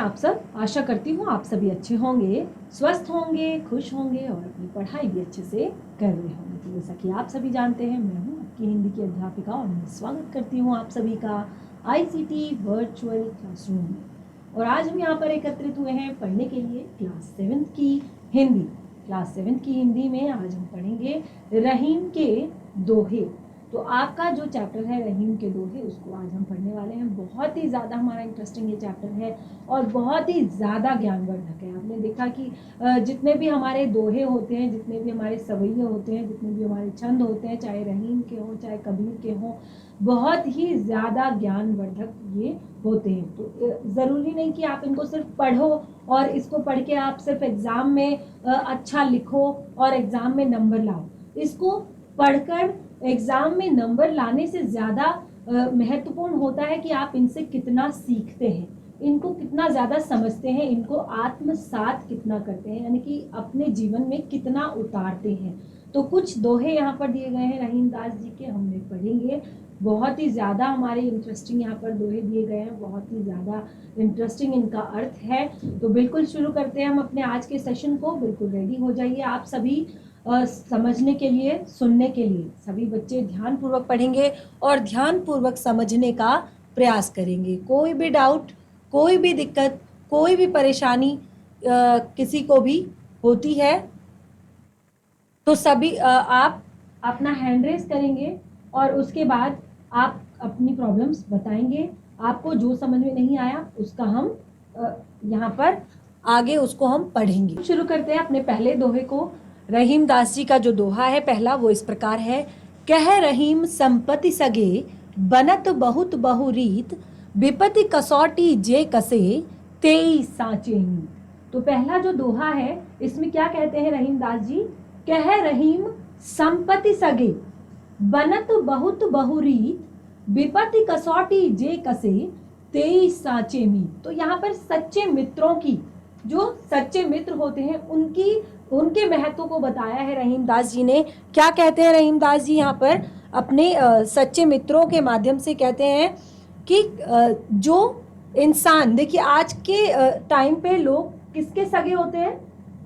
आप सब? आशा करती हूँ आप सभी अच्छे होंगे, स्वस्थ होंगे, खुश होंगे और अपनी पढ़ाई भी अच्छे से कर रहे होंगे। तो जैसा कि आप सभी जानते हैं, मैं हूँ आपकी हिंदी की अध्यापिका और मैं स्वागत करती हूँ आप सभी का आईसीटी वर्चुअल क्लासरूम में। और आज हम यहाँ पर एकत्रित हुए हैं पढ़ने के लिए क्लास 7th की हिंदी। क्लास 7th की हिंदी में आज हम पढ़ेंगे रहीम के दोहे। तो आपका जो चैप्टर है रहीम के दोहे, उसको आज हम पढ़ने वाले हैं। बहुत ही ज़्यादा हमारा इंटरेस्टिंग ये चैप्टर है और बहुत ही ज़्यादा ज्ञानवर्धक है। आपने देखा कि जितने भी हमारे दोहे होते हैं, जितने भी हमारे सवैये होते हैं, जितने भी हमारे छंद होते हैं, चाहे रहीम के हों चाहे कबीर के हों, बहुत ही ज़्यादा ज्ञानवर्धक ये होते हैं। तो ज़रूरी नहीं कि आप इनको सिर्फ पढ़ो और इसको पढ़ के आप सिर्फ एग्ज़ाम में अच्छा लिखो और एग्ज़ाम में नंबर लाओ। इसको पढ़कर एग्जाम में नंबर लाने से ज़्यादा महत्वपूर्ण होता है कि आप इनसे कितना सीखते हैं, इनको कितना ज़्यादा समझते हैं, इनको आत्मसात कितना करते हैं, यानी कि अपने जीवन में कितना उतारते हैं। तो कुछ दोहे यहाँ पर दिए गए हैं रहीम दास जी के, हमने पढ़ेंगे। बहुत ही ज़्यादा हमारे इंटरेस्टिंग यहाँ पर दोहे दिए गए हैं, बहुत ही ज़्यादा इंटरेस्टिंग इनका अर्थ है। तो बिल्कुल शुरू करते हैं हम अपने आज के सेशन को। बिल्कुल रेडी हो जाइए आप सभी समझने के लिए, सुनने के लिए। सभी बच्चे ध्यानपूर्वक पढ़ेंगे और ध्यानपूर्वक समझने का प्रयास करेंगे। कोई भी डाउट, कोई भी दिक्कत, कोई भी परेशानी किसी को भी होती है तो सभी आप अपना हैंड रेस करेंगे और उसके बाद आप अपनी प्रॉब्लम्स बताएंगे। आपको जो समझ में नहीं आया उसका हम यहाँ पर आगे उसको हम पढ़ेंगे। शुरू करते हैं अपने पहले दोहे को। रहीम दास जी का जो दोहा है पहला, वो इस प्रकार है। कह रहीम संपत्ति सगे, बनत बहुत बहुरीत, विपत्ति कसौटी जे कसे, तेई साचे मीत। तो पहला जो दोहा है इसमें क्या कहते हैं रहीम दास जी? कह रहीम संपत्ति सगे, बनत बहुत बहुरीत, विपत्ति कसौटी जे कसे, तेई साचे मीत। तो यहाँ पर सच्चे मित्रों की, जो सच्चे मित्र होते हैं उनके महत्व को बताया है रहीम दास जी ने। क्या कहते हैं रहीम दास जी यहाँ पर अपने सच्चे मित्रों के माध्यम से? कहते हैं कि जो इंसान, देखिए आज के टाइम पे लोग किसके सगे होते हैं?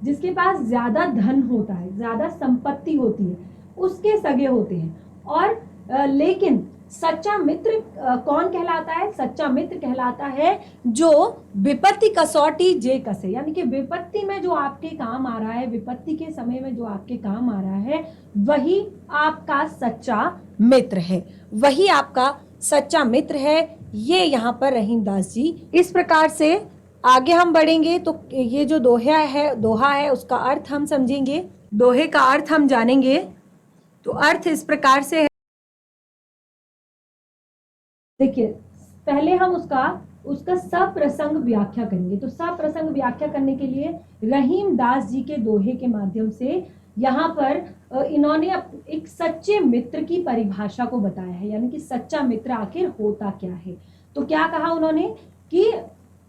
जिसके पास ज्यादा धन होता है, ज्यादा संपत्ति होती है, उसके सगे होते हैं। और लेकिन सच्चा मित्र कौन कहलाता है? सच्चा मित्र कहलाता है जो विपत्ति कसौटी जे कसे, यानी कि विपत्ति में जो आपके काम आ रहा है, विपत्ति के समय में जो आपके काम आ रहा है, वही आपका सच्चा मित्र है, वही आपका सच्चा मित्र है। ये यहाँ पर रहीम दास जी इस प्रकार से आगे हम बढ़ेंगे तो ये जो दोहा है उसका अर्थ हम समझेंगे, दोहे का अर्थ हम जानेंगे। तो अर्थ इस प्रकार से है। देखिए पहले हम उसका सप्रसंग व्याख्या करेंगे। तो सप्रसंग व्याख्या करने के लिए रहीम दास जी के दोहे के माध्यम से यहाँ पर इन्होंने एक सच्चे मित्र की परिभाषा को बताया है, यानी कि सच्चा मित्र आखिर होता क्या है। तो क्या कहा उन्होंने कि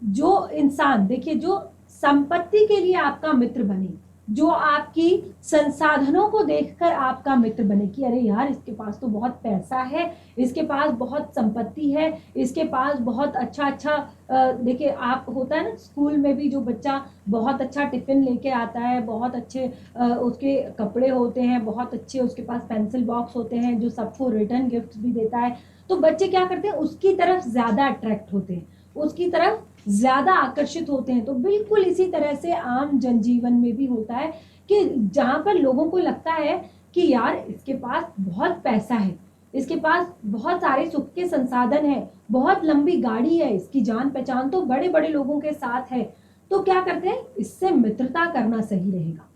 जो इंसान, देखिए, जो संपत्ति के लिए आपका मित्र बने, जो आपकी संसाधनों को देखकर आपका मित्र बने कि अरे यार इसके पास तो बहुत पैसा है, इसके पास बहुत संपत्ति है, इसके पास बहुत अच्छा देखिए, आप होता है ना स्कूल में भी, जो बच्चा बहुत अच्छा टिफिन लेके आता है, बहुत अच्छे उसके कपड़े होते हैं, बहुत अच्छे उसके पास पेंसिल बॉक्स होते हैं, जो सबको रिटर्न गिफ्ट भी देता है, तो बच्चे क्या करते हैं? उसकी तरफ ज्यादा अट्रैक्ट होते हैं, उसकी तरफ ज्यादा आकर्षित होते हैं। तो बिल्कुल इसी तरह से आम जनजीवन में भी होता है कि जहां पर लोगों को लगता है कि यार इसके पास बहुत पैसा है, इसके पास बहुत सारे सुख के संसाधन है, बहुत लंबी गाड़ी है, इसकी जान पहचान तो बड़े बड़े लोगों के साथ है, तो क्या करते हैं? इससे मित्रता करना सही रहेगा,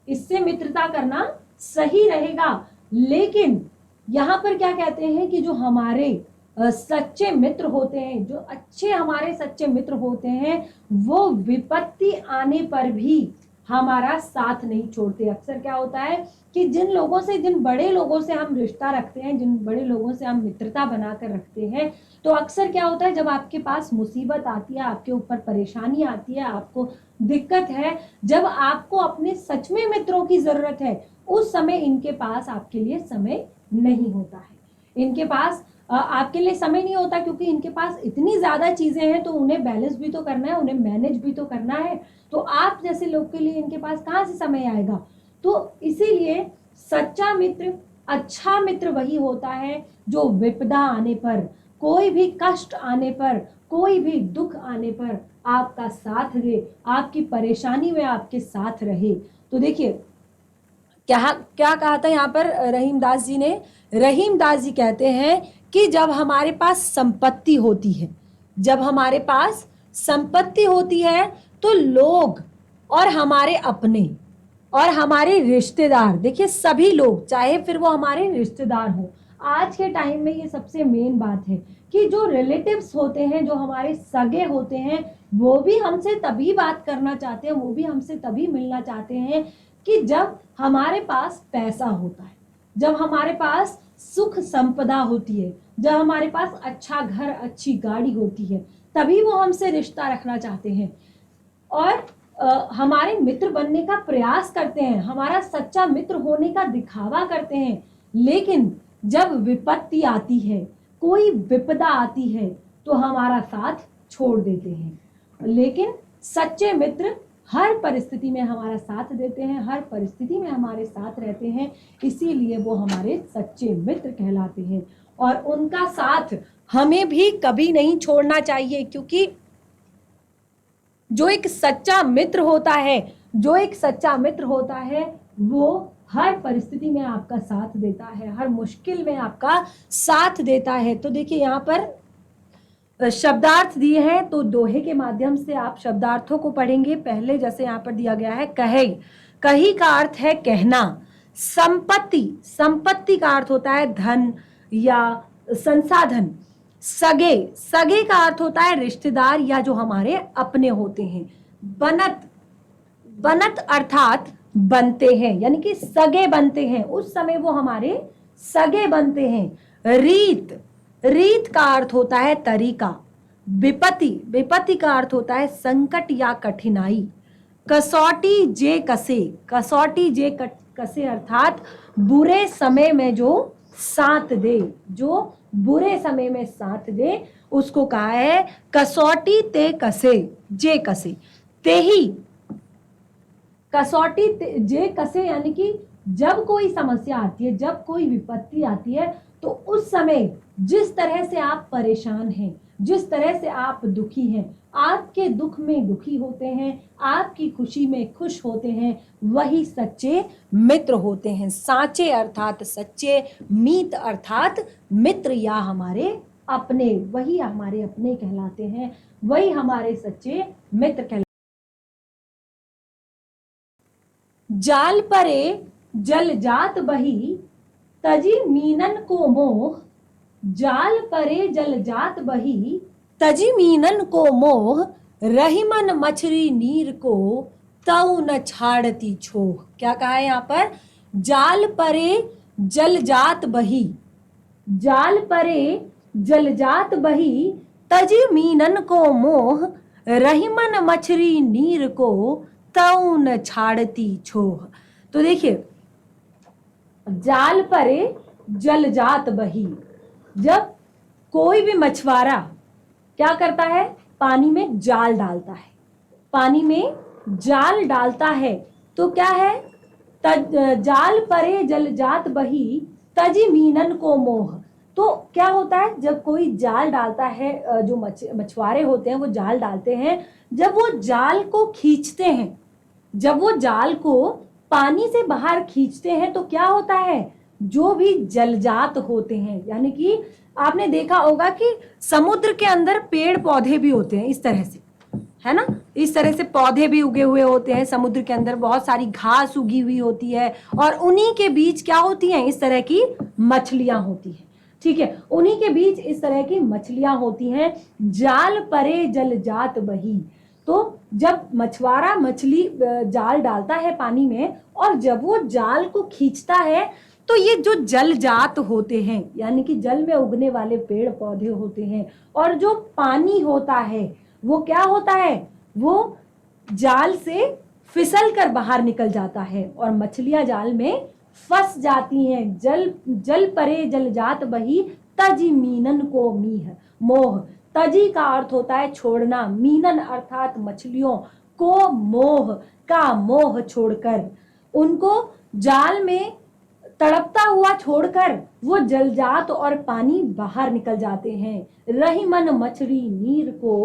इससे मित्रता करना सही रहेगा। लेकिन यहाँ पर क्या कहते हैं कि जो हमारे सच्चे मित्र होते हैं, जो अच्छे हमारे सच्चे मित्र होते हैं, वो विपत्ति आने पर भी हमारा साथ नहीं छोड़ते। अक्सर क्या होता है कि जिन लोगों से, जिन बड़े लोगों से हम रिश्ता रखते हैं, जिन बड़े लोगों से हम मित्रता बनाकर रखते हैं, तो अक्सर क्या होता है जब आपके पास मुसीबत आती है, आपके ऊपर परेशानी आती है, आपको दिक्कत है, जब आपको अपने सच में मित्रों की जरूरत है, उस समय इनके पास आपके लिए समय नहीं होता है। इनके पास आपके लिए समय नहीं होता क्योंकि इनके पास इतनी ज़्यादा चीज़ें हैं, तो उन्हें बैलेंस भी तो करना है, उन्हें मैनेज भी तो करना है। तो आप जैसे लोग के लिए इनके पास कहाँ से समय आएगा। तो इसीलिए सच्चा मित्र, अच्छा मित्र वही होता है जो विपदा आने पर, कोई भी कष्ट आने पर, कोई भी दुख आने पर आपका साथ दे, आपकी परेशानी में आपके साथ रहे। तो देखिए क्या क्या कहा था यहाँ पर रहीमदास जी ने। रहीमदास जी कहते हैं कि जब हमारे पास संपत्ति होती है, जब हमारे पास संपत्ति होती है तो लोग और हमारे अपने और हमारे रिश्तेदार, देखिए सभी लोग, चाहे फिर वो हमारे रिश्तेदार हो, आज के टाइम में ये सबसे मेन बात है कि जो रिलेटिव्स होते हैं, जो हमारे सगे होते हैं, वो भी हमसे तभी बात करना चाहते हैं, वो भी हमसे तभी मिलना चाहते हैं कि जब हमारे पास पैसा होता है, जब हमारे पास सुख संपदा होती है, जब हमारे पास अच्छा घर, अच्छी गाड़ी होती है, तभी वो हमसे रिश्ता रखना चाहते हैं और हमारे मित्र बनने का प्रयास करते हैं, हमारा सच्चा मित्र होने का दिखावा करते हैं। लेकिन जब विपत्ति आती है, कोई विपदा आती है, तो हमारा साथ छोड़ देते हैं। लेकिन सच्चे मित्र हर परिस्थिति में हमारा साथ देते हैं, हर परिस्थिति में हमारे साथ रहते हैं, इसीलिए वो हमारे सच्चे मित्र कहलाते हैं। और उनका साथ हमें भी कभी नहीं छोड़ना चाहिए, क्योंकि जो एक सच्चा मित्र होता है, जो एक सच्चा मित्र होता है, वो हर परिस्थिति में आपका साथ देता है, हर मुश्किल में आपका साथ देता है। तो देखिए यहाँ पर शब्दार्थ दिए हैं, तो दोहे के माध्यम से आप शब्दार्थों को पढ़ेंगे। पहले जैसे यहाँ पर दिया गया है कहे, कही का अर्थ है कहना। संपत्ति, संपत्ति का अर्थ होता है धन या संसाधन। सगे, सगे का अर्थ होता है रिश्तेदार या जो हमारे अपने होते हैं। बनत, बनत अर्थात बनते हैं, यानी कि सगे बनते हैं, उस समय वो हमारे सगे बनते हैं। रीत, रीत का अर्थ होता है तरीका। विपत्ति, विपत्ति का अर्थ होता है संकट या कठिनाई। कसौटी जे कसे, कसौटी जे कसे अर्थात बुरे समय में जो साथ दे, जो बुरे समय में साथ दे, उसको कहा है कसौटी ते कसे, जे कसे। तेही, कसौटी जे कसे, यानी कि जब कोई समस्या आती है, जब कोई विपत्ति आती है, तो उस समय जिस तरह से आप परेशान हैं, जिस तरह से आप दुखी हैं, आपके दुख में दुखी होते हैं, आपकी खुशी में खुश होते हैं, वही सच्चे मित्र होते हैं। साचे अर्थात सच्चे, मीत अर्थात मित्र या हमारे अपने, वही हमारे अपने कहलाते हैं, वही हमारे सच्चे मित्र कहलाते हैं। जाल परे जल जात बही, तजी मीनन को मोह। जाल परे जल जात बही, तजी मीनन को मोह। रहीमन मछली नीर को, तऊ न छाड़ती छोह। क्या कहा है यहाँ पर? जाल परे जल जात बही, जाल परे जल जात बही, तजी मीनन को मोह। रहीमन मछली नीर को, तऊ न छाड़ती छोह। तो देखिए, जाल परे जल जात बही, जब कोई भी मछुआरा क्या करता है, पानी में जाल डालता है, पानी में जाल डालता है, तो क्या है, जाल परे जल जात बही, तजी मीनन को मोह। तो क्या होता है, जब कोई जाल डालता है, जो मछुआरे होते हैं वो जाल डालते हैं, जब वो जाल को खींचते हैं, जब वो जाल को पानी से बाहर खींचते हैं, तो क्या होता है, जो भी जलजात होते हैं, यानी कि आपने देखा होगा कि समुद्र के अंदर पेड़ पौधे भी होते हैं इस तरह से, है ना, इस तरह से पौधे भी उगे हुए होते हैं समुद्र के अंदर, बहुत सारी घास उगी हुई होती है, और उन्हीं के बीच क्या होती हैं, इस तरह की मछलियां होती हैं। ठीक है, उन्हीं के बीच इस तरह की मछलियां होती हैं। जाल परे जल जात बही, तो जब मछुआरा मछली जाल डालता है पानी में, और जब वो जाल को खींचता है, तो ये जो जल जात होते हैं, यानी कि जल में उगने वाले पेड़ पौधे होते हैं, और जो पानी होता है, वो क्या होता है, वो जाल से फिसल कर बाहर निकल जाता है, और मछलियां जाल में फंस जाती हैं। जल परे जल जात बही, तजी मीनन को मीह मोह। तजी का अर्थ होता है छोड़ना, मीनन अर्थात मछलियों, को मोह का मोह छोड़कर, उनको जाल में तड़पता हुआ छोड़कर वो जलजात और पानी बाहर निकल जाते हैं। रही मन मछली नीर को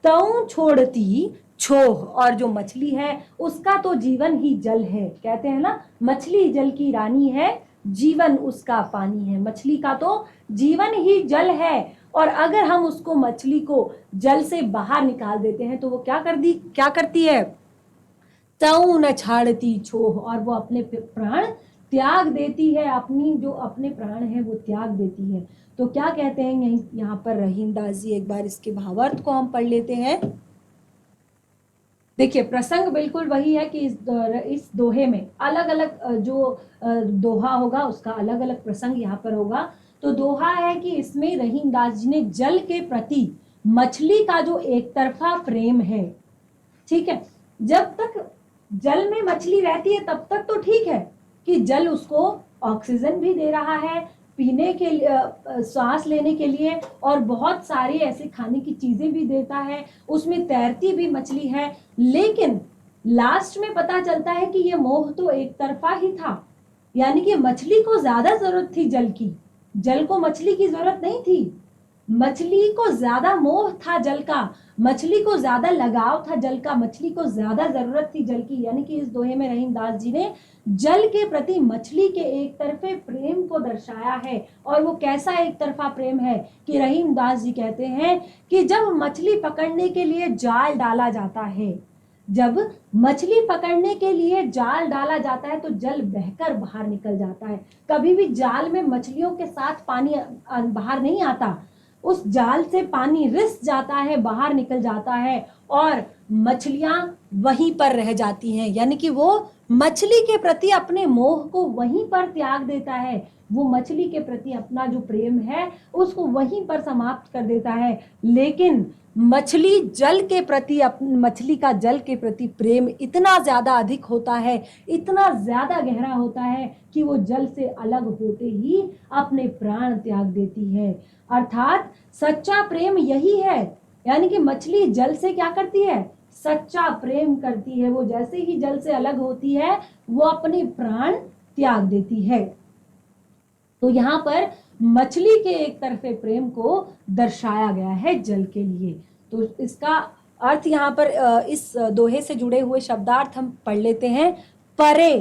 तऊ छोड़ती छोह। और जो मछली है उसका तो जीवन ही जल है, कहते हैं ना मछली जल की रानी है, जीवन उसका पानी है। मछली का तो जीवन ही जल है, और अगर हम उसको मछली को जल से बाहर निकाल देते हैं तो वो क्या करती है, तऊ न छाड़ती छोह, और वो अपने प्राण त्याग देती है, अपने प्राण है वो त्याग देती है। तो क्या कहते हैं यहाँ पर रहीम दास जी, एक बार इसके भावार्थ को हम पढ़ लेते हैं। देखिए प्रसंग बिल्कुल वही है कि इस दोहे में अलग अलग जो दोहा होगा उसका अलग अलग प्रसंग यहाँ पर होगा। तो दोहा है कि इसमें रहीम दास जी ने जल के प्रति मछली का जो एक तरफा प्रेम है, ठीक है, जब तक जल में मछली रहती है तब तक तो ठीक है कि जल उसको ऑक्सीजन भी दे रहा है, पीने के लिए, सांस लेने के लिए, और बहुत सारी ऐसे खाने की चीजें भी देता है, उसमें तैरती भी मछली है। लेकिन लास्ट में पता चलता है कि ये मोह तो एक तरफा ही था, यानी कि मछली को ज्यादा जरूरत थी जल की, जल को मछली की जरूरत नहीं थी। मछली को ज्यादा मोह था जल का, मछली को ज्यादा लगाव था जल का, मछली को ज्यादा जरूरत थी जल की। यानी कि इस दोहे में रहीम दास जी ने जल के प्रति मछली के एक तरफे प्रेम को दर्शाया है। और वो कैसा एक तरफा प्रेम है कि रहीम दास जी कहते हैं कि जब मछली पकड़ने के लिए जाल डाला जाता है, जब मछली पकड़ने के लिए जाल डाला जाता है तो जल बहकर बाहर निकल जाता है। कभी भी जाल में मछलियों के साथ पानी बाहर नहीं आता, उस जाल से पानी रिस जाता है, बाहर निकल जाता है, और मछलियां वहीं पर रह जाती हैं। यानी कि वो मछली के प्रति अपने मोह को वहीं पर त्याग देता है, वो मछली के प्रति अपना जो प्रेम है उसको वहीं पर समाप्त कर देता है। लेकिन मछली का जल के प्रति प्रेम इतना ज्यादा अधिक होता है, इतना ज्यादा गहरा होता है कि वो जल से अलग होते ही अपने प्राण त्याग देती है। अर्थात सच्चा प्रेम यही है, यानी कि मछली जल से क्या करती है, सच्चा प्रेम करती है। वो जैसे ही जल से अलग होती है वो अपने प्राण त्याग देती है। तो यहाँ पर मछली के एक तरफे प्रेम को दर्शाया गया है जल के लिए। तो इसका अर्थ यहाँ पर इस दोहे से जुड़े हुए शब्दार्थ हम पढ़ लेते हैं। परे,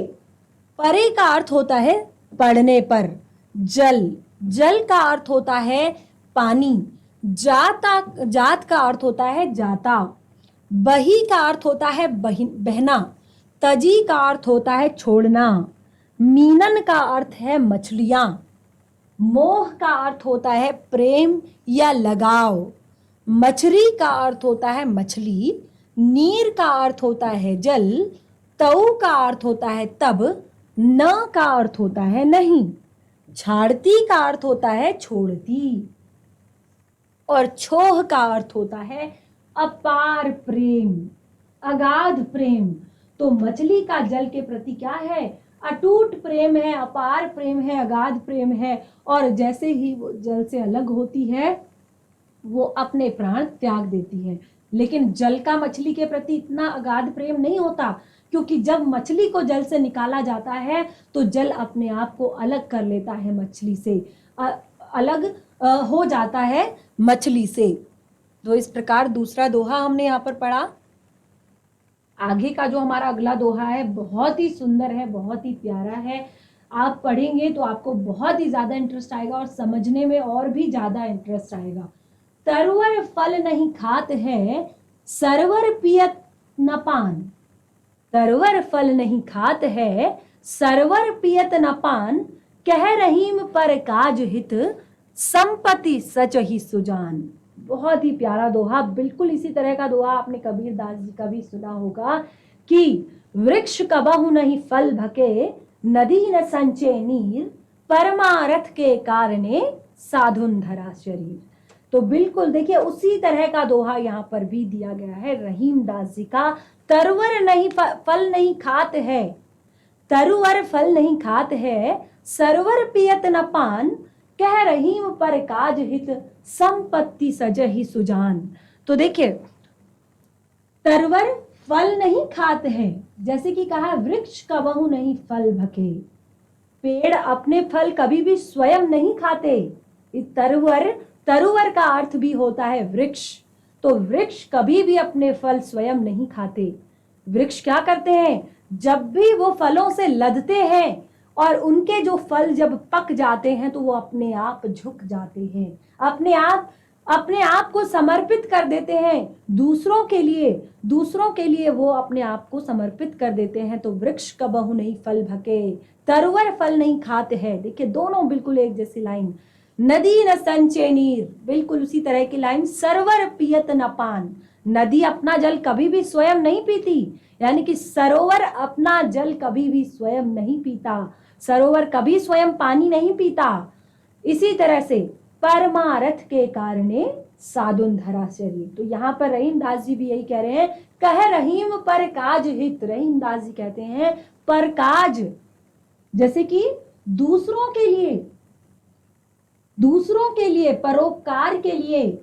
परे का अर्थ होता है पड़ने पर, जल, जल का अर्थ होता है पानी, जात का अर्थ होता है जाता, बही का अर्थ होता है बहना, तजी का अर्थ होता है छोड़ना, मीनन का अर्थ है मछलियां, मोह का अर्थ होता है प्रेम या लगाव, मछली का अर्थ होता है मछली, नीर का अर्थ होता है जल, तऊ का अर्थ होता है तब, न का अर्थ होता है नहीं, छाड़ती का अर्थ होता है छोड़ती, और छोह का अर्थ होता है अपार प्रेम, अगाध प्रेम। तो मछली का जल के प्रति क्या है, अटूट प्रेम है, अपार प्रेम है, अगाध प्रेम है, और जैसे ही वो जल से अलग होती है वो अपने प्राण त्याग देती है। लेकिन जल का मछली के प्रति इतना अगाध प्रेम नहीं होता, क्योंकि जब मछली को जल से निकाला जाता है तो जल अपने आप को अलग कर लेता है मछली से, अलग हो जाता है मछली से। तो इस प्रकार दूसरा दोहा हमने यहाँ पर पढ़ा। आगे का जो हमारा अगला दोहा है बहुत ही सुंदर है, बहुत ही प्यारा है। आप पढ़ेंगे तो आपको बहुत ही ज्यादा इंटरेस्ट आएगा और समझने में और भी ज्यादा इंटरेस्ट आएगा। तरवर फल नहीं खात है, सरवर पियत न पान, तरवर फल नहीं खात है, सरवर पियत न पान, कह रहीम पर काज हित, संपत्ति सच ही सुजान। बहुत ही प्यारा दोहा, बिल्कुल इसी तरह का दोहा आपने कबीर दास जी का भी सुना होगा कि वृक्ष कबहु नहीं फल भके, नदी न संचे नीर, परमारथ के कारणे साधुन धरा शरीर। तो बिल्कुल देखिए उसी तरह का दोहा यहाँ पर भी दिया गया है रहीम दास जी का। तरवर नहीं फल नहीं खात है, तरुवर फल नहीं खात है, सरवर पियत न पान, कह रहीम पर काज हित, संपत्ति सजहि सुजान। तो देखिए, तरवर फल नहीं खाते हैं, जैसे कि कहा वृक्ष कबहु नहीं फल भके, पेड़ अपने फल कभी भी स्वयं नहीं खाते। तरुवर का अर्थ भी होता है वृक्ष, तो वृक्ष कभी भी अपने फल स्वयं नहीं खाते। वृक्ष क्या करते हैं, जब भी वो फलों से लदते हैं और उनके जो फल जब पक जाते हैं तो वो अपने आप झुक जाते हैं, अपने आप को समर्पित कर देते हैं दूसरों के लिए वो अपने आप को समर्पित कर देते हैं। तो वृक्ष कबहु नहीं फल भके, तरुवर फल नहीं खाते हैं। देखिए दोनों बिल्कुल एक जैसी लाइन। नदी न संचे नीर, बिल्कुल उसी तरह की लाइन। सरोवर पियत न पान, नदी अपना जल कभी भी स्वयं नहीं पीती, यानी कि सरोवर अपना जल कभी भी स्वयं नहीं पीता, सरोवर कभी स्वयं पानी नहीं पीता। इसी तरह से परमारथ के कारणे साधुन धरा शरीर। तो यहाँ पर रहीम दास जी भी यही कह रहे हैं, कह रहीम पर काज हित। रहीम दास जी कहते हैं पर काज, जैसे कि दूसरों के लिए परोपकार के लिए,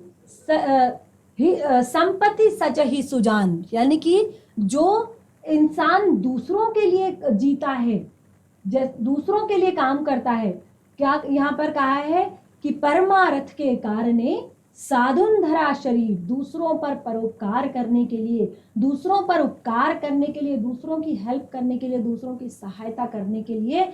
संपत्ति सजहि सुजान, यानी कि जो इंसान दूसरों के लिए जीता है, दूसरों के लिए काम करता है, क्या यहाँ पर कहा है कि परमारथ के कारणे साधुन धरा शरीर, दूसरों पर परोपकार करने के लिए, दूसरों पर उपकार करने के लिए, दूसरों की हेल्प करने के लिए, दूसरों की सहायता करने के लिए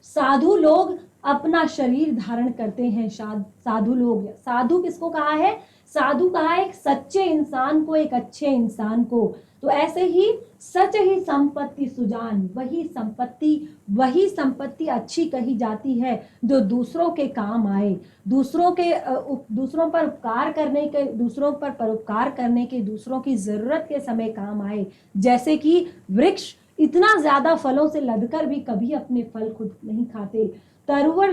साधु लोग अपना शरीर धारण करते हैं। साधु लोग, साधु किसको कहा है, साधु कहा है एक सच्चे इंसान को, एक अच्छे इंसान को। तो ऐसे ही सच ही संपत्ति सुजान, वही संपत्ति अच्छी कही जाती है जो दूसरों के काम आए, दूसरों पर उपकार करने के, दूसरों पर परोपकार करने के, दूसरों की जरूरत के समय काम आए। जैसे कि वृक्ष इतना ज्यादा फलों से लदकर भी कभी अपने फल खुद नहीं खाते। सरोवर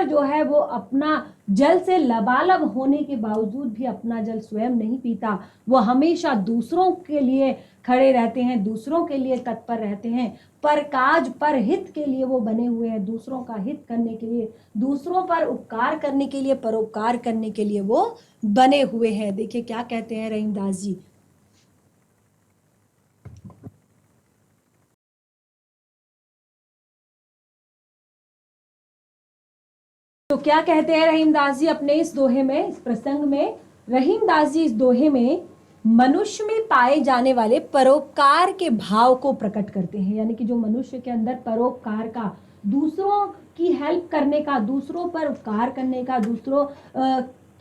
जो है वो अपना जल से लबालब होने के बावजूद भी अपना जल स्वयं नहीं पीता, वो हमेशा दूसरों के लिए खड़े रहते हैं, दूसरों के लिए तत्पर रहते हैं। पर काज, पर हित के लिए वो बने हुए हैं, दूसरों का हित करने के लिए, दूसरों पर उपकार करने के लिए, परोपकार करने के लिए वो बने हुए हैं। देखिए क्या कहते हैं रहीमदास जी, तो क्या कहते हैं रहीमदास जी अपने इस दोहे में, इस प्रसंग में रहीमदास जी इस दोहे में मनुष्य में पाए जाने वाले परोपकार के भाव को प्रकट करते हैं। यानी कि जो मनुष्य के अंदर परोपकार का, दूसरों की हेल्प करने का, दूसरों पर उपकार करने का, दूसरों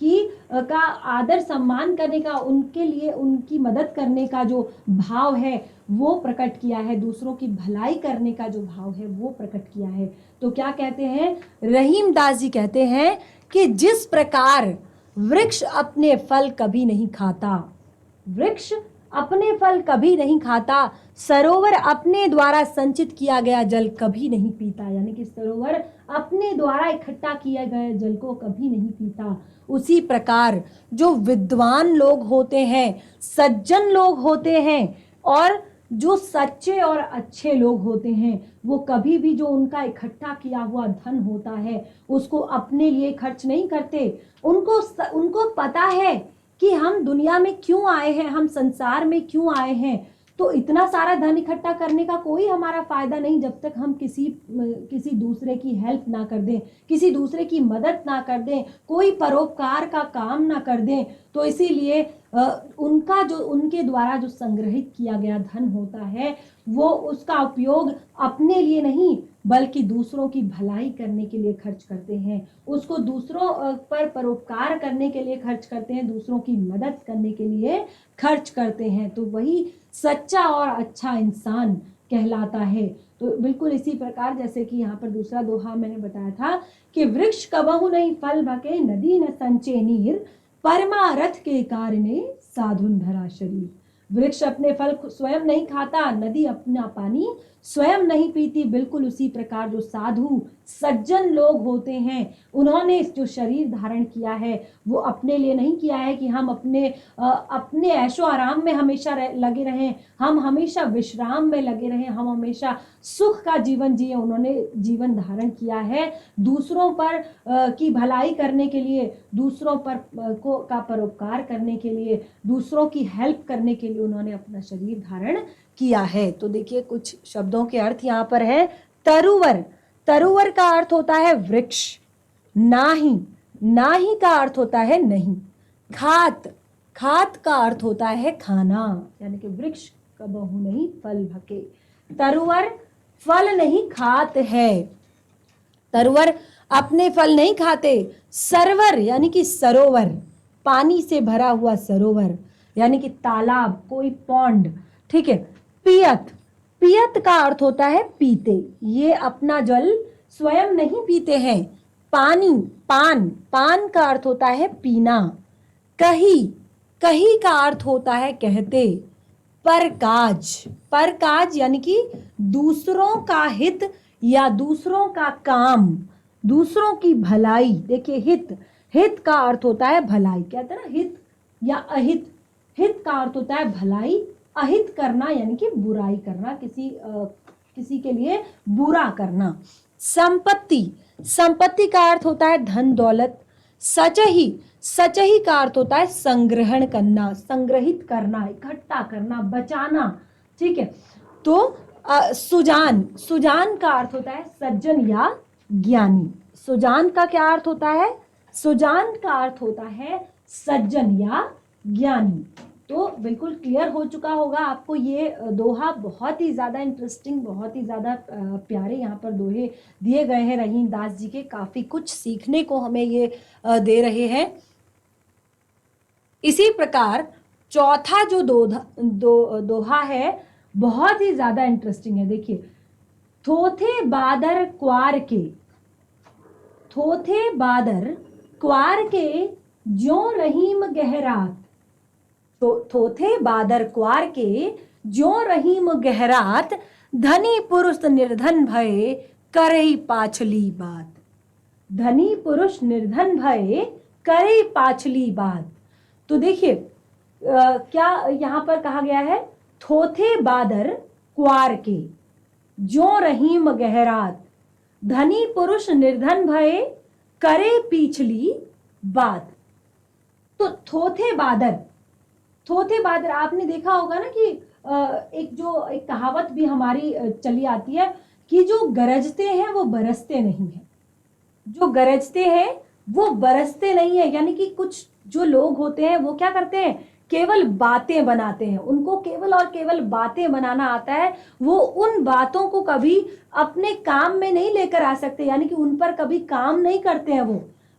का आदर सम्मान करने का, उनके लिए उनकी मदद करने का जो भाव है वो प्रकट किया है, दूसरों की भलाई करने का जो भाव है वो प्रकट किया है। तो क्या कहते हैं रहीमदास जी, कहते हैं कि जिस प्रकार वृक्ष अपने फल कभी नहीं खाता, वृक्ष अपने फल कभी नहीं खाता, सरोवर अपने द्वारा संचित किया गया जल कभी नहीं पीता, यानी कि सरोवर अपने द्वारा इकट्ठा किया गया जल को कभी नहीं पीता। उसी प्रकार जो विद्वान लोग होते हैं, सज्जन लोग होते हैं, और जो सच्चे और अच्छे लोग होते हैं, वो कभी भी जो उनका इकट्ठा किया हुआ धन होता है उसको अपने लिए खर्च नहीं करते। उनको पता है कि हम दुनिया में क्यों आए हैं, हम संसार में क्यों आए हैं, तो इतना सारा धन इकट्ठा करने का कोई हमारा फायदा नहीं जब तक हम किसी दूसरे की हेल्प ना कर दें, किसी दूसरे की मदद ना कर दें, कोई परोपकार का काम ना कर दें। तो इसीलिए उनके द्वारा जो संग्रहित किया गया धन होता है वो उसका उपयोग अपने लिए नहीं बल्कि दूसरों की भलाई करने के लिए खर्च करते हैं, उसको दूसरों पर परोपकार करने के लिए खर्च करते हैं, दूसरों की मदद करने के लिए खर्च करते हैं। तो वही सच्चा और अच्छा इंसान कहलाता है। तो बिल्कुल इसी प्रकार जैसे कि यहाँ पर दूसरा दोहा मैंने बताया था कि वृक्ष कबहु नहीं फल भके, नदी न संचे नीर, परमारथ के कारणे साधुन धरा शरीर। वृक्ष अपने फल स्वयं नहीं खाता, नदी अपना पानी स्वयं नहीं पीती, बिल्कुल उसी प्रकार जो साधु सज्जन लोग होते हैं। उन्होंने जो शरीर धारण किया है वो अपने लिए नहीं किया है कि हम अपने ऐशो आराम में हमेशा लगे रहें, हम हमेशा विश्राम में लगे रहें, हम हमेशा सुख का जीवन जिए। उन्होंने जीवन धारण किया है दूसरों पर की भलाई करने के लिए, दूसरों पर का परोपकार करने के लिए, दूसरों की हेल्प करने के लिए उन्होंने अपना शरीर धारण किया है। तो देखिए कुछ शब्दों के अर्थ यहाँ पर है। तरुवर, तरुवर का अर्थ होता है वृक्ष। नाही, नाही का अर्थ होता है नहीं। खात, खात का अर्थ होता है खाना, यानी कि वृक्ष कबहु नहीं फल भके। तरुवर फल नहीं खात है, तरुवर अपने फल नहीं खाते। सरवर यानी कि सरोवर, पानी से भरा हुआ सरोवर यानी कि तालाब, कोई पॉन्ड, ठीक है। पियत, पियत का अर्थ होता है पीते, ये अपना जल स्वयं नहीं पीते हैं। पानी, पान, पान का अर्थ होता है पीना। कही, कही का अर्थ होता है कहते। परकाज, परकाज यानी कि दूसरों का हित या दूसरों का काम, दूसरों की भलाई। देखिए हित, हित का अर्थ होता है भलाई, कहते हैं ना हित या अहित। हित का अर्थ होता है भलाई, अहित करना यानी कि बुराई करना, किसी के लिए बुरा करना। संपत्ति, संपत्ति का अर्थ होता है धन दौलत। सचही, सचही का अर्थ होता है संग्रहण करना, संग्रहित करना, इकट्ठा करना, बचाना, ठीक है। तो सुजान, सुजान का अर्थ होता है सज्जन या ज्ञानी। सुजान का क्या अर्थ होता है? सुजान का अर्थ होता है सज्जन या ज्ञानी। तो बिल्कुल क्लियर हो चुका होगा आपको ये दोहा। बहुत ही ज़्यादा इंटरेस्टिंग, बहुत ही ज़्यादा प्यारे यहाँ पर दोहे दिए गए हैं रहीम दास जी के। काफ़ी कुछ सीखने को हमें ये दे रहे हैं। इसी प्रकार चौथा जो दोहा है बहुत ही ज़्यादा इंटरेस्टिंग है। देखिए, थोथे बादर क्वार के, थोथे बादर क्वार के ज्यों रहीम गहरात। तो थोथे बादर क्वार के ज्यों रहीम गहरात, धनी पुरुष निर्धन भय करई पाछली बात। धनी पुरुष निर्धन भय करई पाछली बात। तो देखिए क्या यहाँ पर कहा गया है? थोथे बादर क्वार के ज्यों रहीम गहरात, धनी पुरुष निर्धन भय करे पिछली बात। तो थोथे बादर, थोथे बादर आपने देखा होगा ना कि एक कहावत भी हमारी चली आती है कि जो गरजते हैं वो बरसते नहीं है, जो गरजते हैं वो बरसते नहीं है। यानी कि कुछ जो लोग होते हैं वो क्या करते हैं? केवल बातें बनाते हैं, उनको केवल और केवल बातें बनाना आता है। वो उन बातों को कभी अपने काम में नहीं लेकर आ सकते, यानी कि उन पर कभी काम नहीं करते हैं।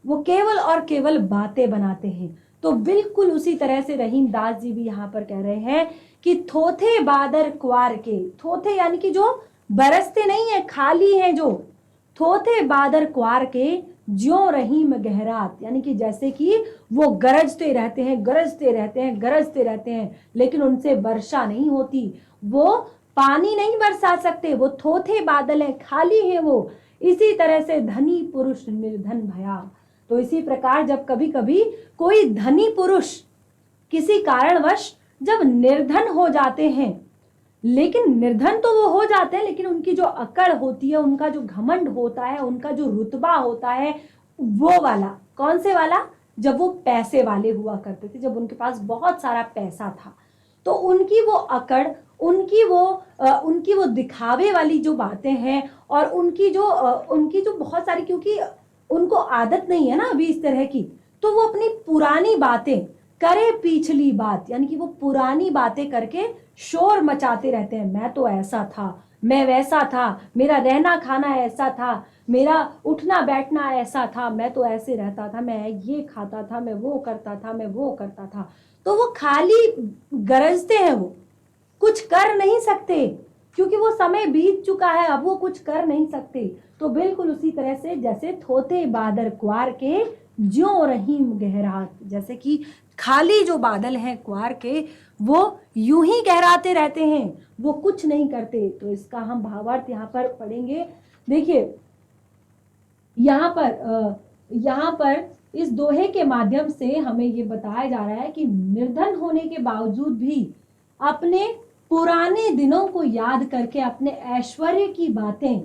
वो केवल और केवल बातें बनाते हैं। तो बिल्कुल उसी तरह से रहीम दास जी भी यहाँ पर कह रहे हैं कि थोथे बादर क्वार के, थोथे यानी कि जो बरसते नहीं है, खाली है जो, थोथे बादर क्वार के ज्यों रहीम गहरात, यानी कि जैसे कि वो गरजते रहते हैं, गरजते रहते हैं, गरजते रहते हैं, लेकिन उनसे वर्षा नहीं होती, वो पानी नहीं बरसा सकते, वो थोथे बादल है, खाली है वो। इसी तरह से धनी पुरुष निर्धन भया। तो इसी प्रकार जब कभी कभी कोई धनी पुरुष किसी कारणवश जब निर्धन हो जाते हैं, लेकिन निर्धन तो वो हो जाते हैं, लेकिन उनकी जो अकड़ होती है, उनका जो घमंड होता है, उनका जो रुतबा होता है, वो वाला, कौन से वाला? जब वो पैसे वाले हुआ करते थे, जब उनके पास बहुत सारा पैसा था, तो उनकी वो अकड़, उनकी वो दिखावे वाली जो बातें हैं, और उनकी जो बहुत सारी, क्योंकि उनको आदत नहीं है ना अभी इस तरह की, तो वो अपनी पुरानी बातें करे पिछली बात, यानी कि वो पुरानी बातें करके शोर मचाते रहते हैं। मैं तो ऐसा था, मैं वैसा था, मेरा रहना खाना ऐसा था, मेरा उठना बैठना ऐसा था, मैं तो ऐसे रहता था, मैं ये खाता था, मैं वो करता था, मैं वो करता था। तो वो खाली गरजते हैं, वो कुछ कर नहीं सकते, क्योंकि वो समय बीत चुका है, अब वो कुछ कर नहीं सकते। तो बिल्कुल उसी तरह से जैसे थोथे बादर क्वार के ज्यों रहीम गहरात, जैसे कि खाली जो बादल हैं क्वार के, वो यूं ही गहराते रहते हैं, वो कुछ नहीं करते। तो इसका हम भावार्थ यहाँ पर पढ़ेंगे। देखिए, यहाँ पर इस दोहे के माध्यम से हमें ये बताया जा रहा है कि निर्धन होने के बावजूद भी अपने पुराने दिनों को याद करके अपने ऐश्वर्य की बातें,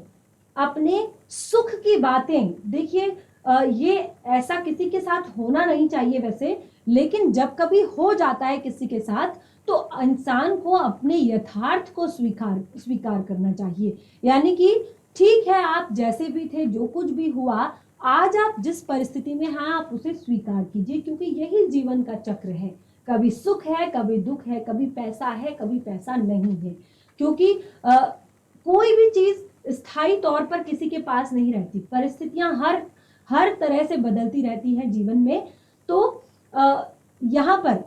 अपने सुख की बातें, देखिए ये ऐसा किसी के साथ होना नहीं चाहिए वैसे, लेकिन जब कभी हो जाता है किसी के साथ तो इंसान को अपने यथार्थ को स्वीकार करना चाहिए। यानी कि ठीक है, आप जैसे भी थे, जो कुछ भी हुआ, आज आप जिस परिस्थिति में हैं आप उसे स्वीकार कीजिए, क्योंकि यही जीवन का चक्र है। कभी सुख है, कभी दुख है, कभी पैसा है, कभी पैसा नहीं है, क्योंकि कोई भी चीज स्थायी तौर पर किसी के पास नहीं रहती। परिस्थितियां हर तरह से बदलती रहती है जीवन में। तो यहाँ पर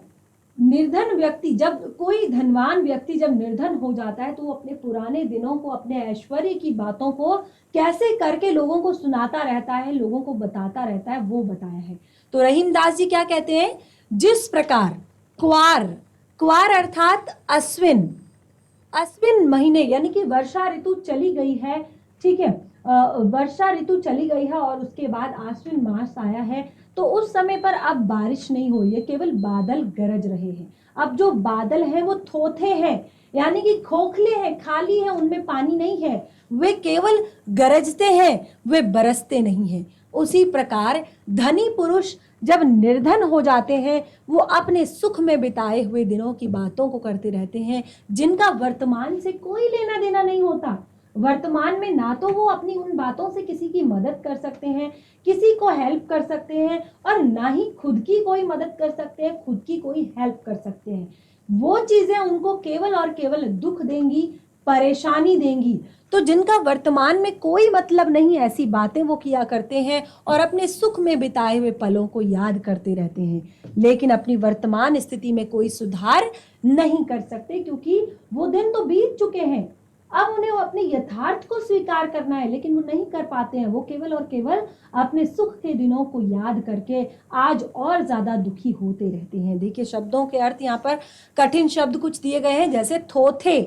निर्धन व्यक्ति, जब कोई धनवान व्यक्ति जब निर्धन हो जाता है तो वो अपने पुराने दिनों को, अपने ऐश्वर्य की बातों को कैसे करके लोगों को सुनाता रहता है, लोगों को बताता रहता है, वो बताया है। तो रहीमदास जी क्या कहते हैं, जिस प्रकार क्वार अर्थात अश्विन महीने, यानी कि वर्षा ऋतु चली गई है, ठीक है, वर्षा ऋतु चली गई है और उसके बाद आश्विन मास आया है, तो उस समय पर अब बारिश नहीं हो रही है, केवल बादल गरज रहे हैं। अब जो बादल हैं वो थोथे हैं, यानी कि खोखले हैं, खाली हैं, उनमें पानी नहीं है, वे केवल गरजते हैं, वे बरसते नहीं हैं। उसी प्रकार धनी पुरुष जब निर्धन हो जाते हैं, वो अपने सुख में बिताए हुए दिनों की बातों को करते रहते हैं, जिनका वर्तमान से कोई लेना देना नहीं होता। वर्तमान में ना तो वो अपनी उन बातों से किसी की मदद कर सकते हैं, किसी को हेल्प कर सकते हैं, और ना ही खुद की कोई मदद कर सकते हैं, खुद की कोई हेल्प कर सकते हैं। वो चीजें उनको केवल और केवल दुख देंगी, परेशानी देंगी। तो जिनका वर्तमान में कोई मतलब नहीं, ऐसी बातें वो किया करते हैं और अपने सुख में बिताए हुए पलों को याद करते रहते हैं, लेकिन अपनी वर्तमान स्थिति में कोई सुधार नहीं कर सकते, क्योंकि वो दिन तो बीत चुके हैं। अब उन्हें अपने यथार्थ को स्वीकार करना है, लेकिन वो नहीं कर पाते हैं। वो केवल और केवल अपने सुख के दिनों को याद करके आज और ज्यादा दुखी होते रहते हैं। देखिए शब्दों के अर्थ यहाँ पर कठिन शब्द कुछ दिए गए हैं, जैसे थोथे।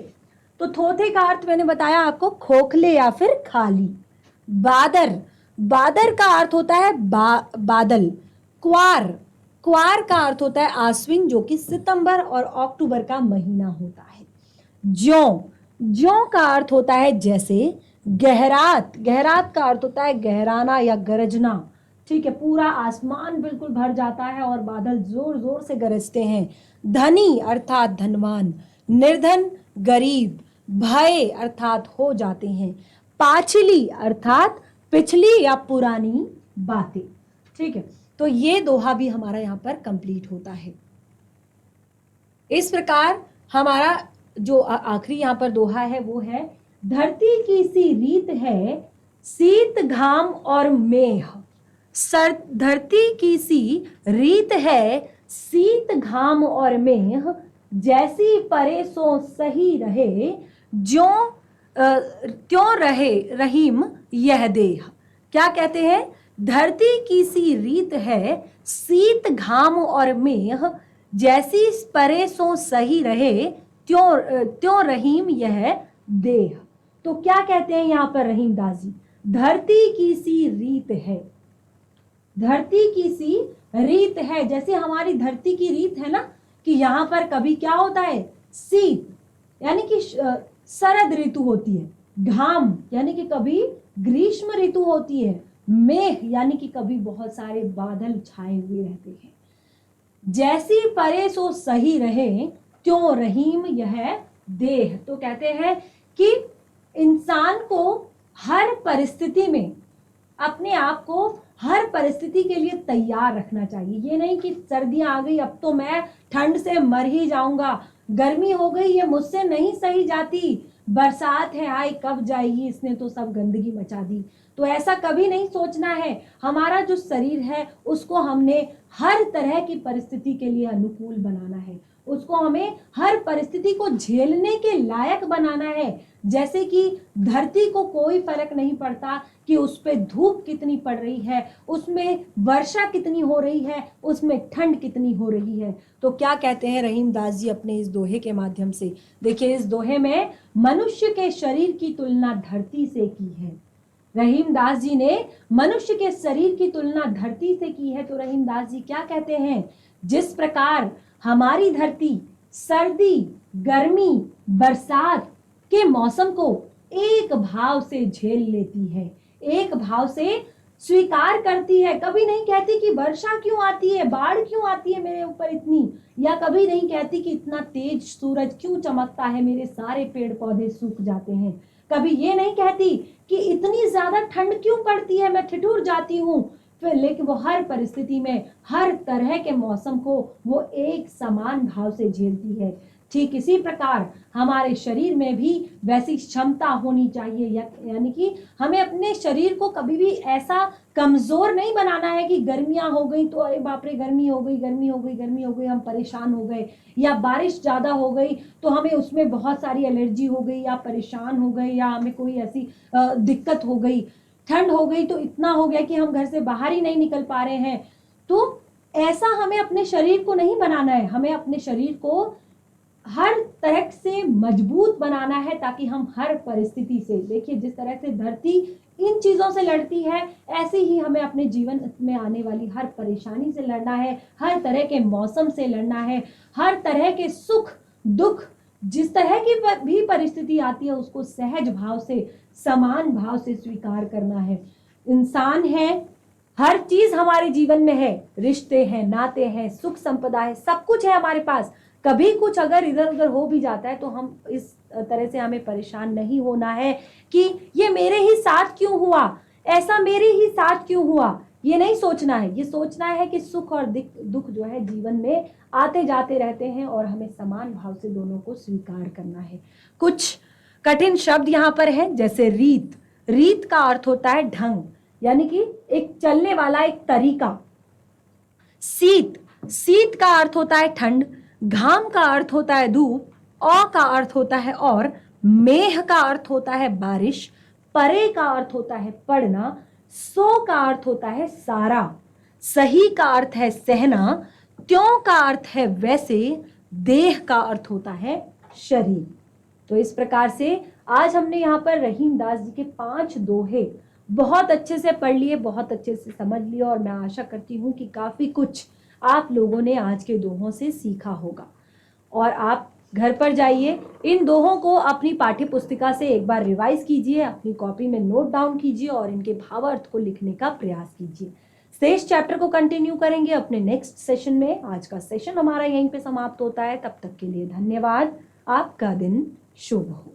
तो थोथे का अर्थ मैंने बताया आपको, खोखले या फिर खाली। बादर का अर्थ होता है बादल। क्वार का अर्थ होता है आश्विन, जो कि सितंबर और अक्टूबर का महीना होता है। ज्यों का अर्थ होता है जैसे। गहरात का अर्थ होता है गहराना या गरजना, ठीक है, पूरा आसमान बिल्कुल भर जाता है और बादल जोर जोर से गरजते हैं। धनी अर्थात धनवान, निर्धन गरीब, भय अर्थात हो जाते हैं, पाछली अर्थात पिछली या पुरानी बातें, ठीक है। तो ये दोहा भी हमारा यहाँ पर कंप्लीट होता है। इस प्रकार हमारा जो आखिरी यहाँ पर दोहा है वो है, धरती की सी रीत है शीत घाम और मेह। धरती की सी रीत है शीत घाम और मेह, जैसी परे सो सही रहे, ज्यों त्यों रहे रहीम यह देह। क्या कहते हैं, धरती की सी रीत है शीत घाम और मेह, जैसी परे सो सही रहे, त्यों रहीम यह देह। तो क्या कहते हैं यहाँ पर रहीमदास जी, धरती की सी रीत है, धरती की सी रीत है, जैसे हमारी धरती की रीत है ना, कि यहाँ पर कभी क्या होता है, शीत यानी कि शरद ऋतु होती है, घाम यानी कि कभी ग्रीष्म ऋतु होती है, मेघ यानी कि कभी बहुत सारे बादल छाए हुए रहते हैं, जैसी परे सो सही रहे, त्यों रहीम यह देह। तो कहते हैं कि इंसान को हर परिस्थिति में अपने आप को हर परिस्थिति के लिए तैयार रखना चाहिए। ये नहीं कि सर्दियां आ गई अब तो मैं ठंड से मर ही जाऊंगा, गर्मी हो गई ये मुझसे नहीं सही जाती, बरसात है आई कब जाएगी, इसने तो सब गंदगी मचा दी। तो ऐसा कभी नहीं सोचना है। हमारा जो शरीर है उसको हमने हर तरह की परिस्थिति के लिए अनुकूल बनाना है, उसको हमें हर परिस्थिति को झेलने के लायक बनाना है। जैसे कि धरती को कोई फर्क नहीं पड़ता कि उस पे धूप कितनी पड़ रही है, उसमें वर्षा कितनी हो रही है, उसमें ठंड कितनी हो रही है। तो क्या कहते हैं रहीमदास जी अपने इस दोहे के माध्यम से, देखिए इस दोहे में मनुष्य के शरीर की तुलना धरती से की है। रहीमदास जी ने मनुष्य के शरीर की तुलना धरती से की है, तो रहीमदास जी क्या कहते हैं, जिस प्रकार हमारी धरती सर्दी, गर्मी, बरसात के मौसम को एक भाव से झेल लेती है, एक भाव से स्वीकार करती है, कभी नहीं कहती कि वर्षा क्यों आती है, बाढ़ क्यों आती है मेरे ऊपर इतनी, या कभी नहीं कहती कि इतना तेज सूरज क्यों चमकता है, मेरे सारे पेड़ पौधे सूख जाते हैं, कभी ये नहीं कहती कि इतनी ज्यादा ठंड क्यों पड़ती है, मैं ठिठुर जाती हूँ। फिर लेकिन वो हर परिस्थिति में, हर तरह के मौसम को वो एक समान भाव से झेलती है। ठीक इसी प्रकार हमारे शरीर में भी वैसी क्षमता होनी चाहिए, यानी कि हमें अपने शरीर को कभी भी ऐसा कमजोर नहीं बनाना है कि गर्मियां हो गई तो अरे बाप रे गर्मी हो गई, गर्मी हो गई, गर्मी हो गई, हम परेशान हो गए, या बारिश ज्यादा हो गई तो हमें उसमें बहुत सारी एलर्जी हो गई, या परेशान हो गए, या हमें कोई ऐसी दिक्कत हो गई, ठंड हो गई तो इतना हो गया कि हम घर से बाहर ही नहीं निकल पा रहे हैं। तो ऐसा हमें अपने शरीर को नहीं बनाना है, हमें अपने शरीर को हर तरह से मजबूत बनाना है, ताकि हम हर परिस्थिति से, देखिए जिस तरह से धरती इन चीजों से लड़ती है, ऐसे ही हमें अपने जीवन में आने वाली हर परेशानी से लड़ना है, हर तरह के मौसम से लड़ना है, हर तरह के सुख दुख जिस तरह की भी परिस्थिति आती है उसको सहज भाव से, समान भाव से स्वीकार करना है। इंसान है, हर चीज हमारे जीवन में है, रिश्ते हैं, नाते हैं, सुख संपदा है, सब कुछ है हमारे पास। कभी कुछ अगर इधर उधर हो भी जाता है तो हम इस तरह से हमें परेशान नहीं होना है कि ये मेरे ही साथ क्यों हुआ, ऐसा मेरे ही साथ क्यों हुआ, ये नहीं सोचना है। ये सोचना है कि सुख और दुख जो है जीवन में आते जाते रहते हैं और हमें समान भाव से दोनों को स्वीकार करना है। कुछ कठिन शब्द यहाँ पर है, जैसे रीत। रीत का अर्थ होता है ढंग, यानी कि एक चलने वाला एक तरीका। शीत, शीत का अर्थ होता है ठंड। घाम का अर्थ होता है धूप। औ का अर्थ होता है और। मेह का अर्थ होता है बारिश। परे का अर्थ होता है पड़ना। सो का अर्थ होता है सारा। सही का अर्थ है सहना। त्यों का अर्थ है वैसे। देह का अर्थ होता है शरीर। तो इस प्रकार से आज हमने यहाँ पर रहीमदास जी के 5 दोहे बहुत अच्छे से पढ़ लिए, बहुत अच्छे से समझ लिए, और मैं आशा करती हूँ कि काफी कुछ आप लोगों ने आज के दोहों से सीखा होगा। और आप घर पर जाइए, इन दोहों को अपनी पाठ्य पुस्तिका से एक बार रिवाइज कीजिए, अपनी कॉपी में नोट डाउन कीजिए और इनके भावार्थ को लिखने का प्रयास कीजिए। शेष चैप्टर को कंटिन्यू करेंगे अपने नेक्स्ट सेशन में। आज का सेशन हमारा यहीं पे समाप्त होता है। तब तक के लिए धन्यवाद। आपका दिन शुभ हो।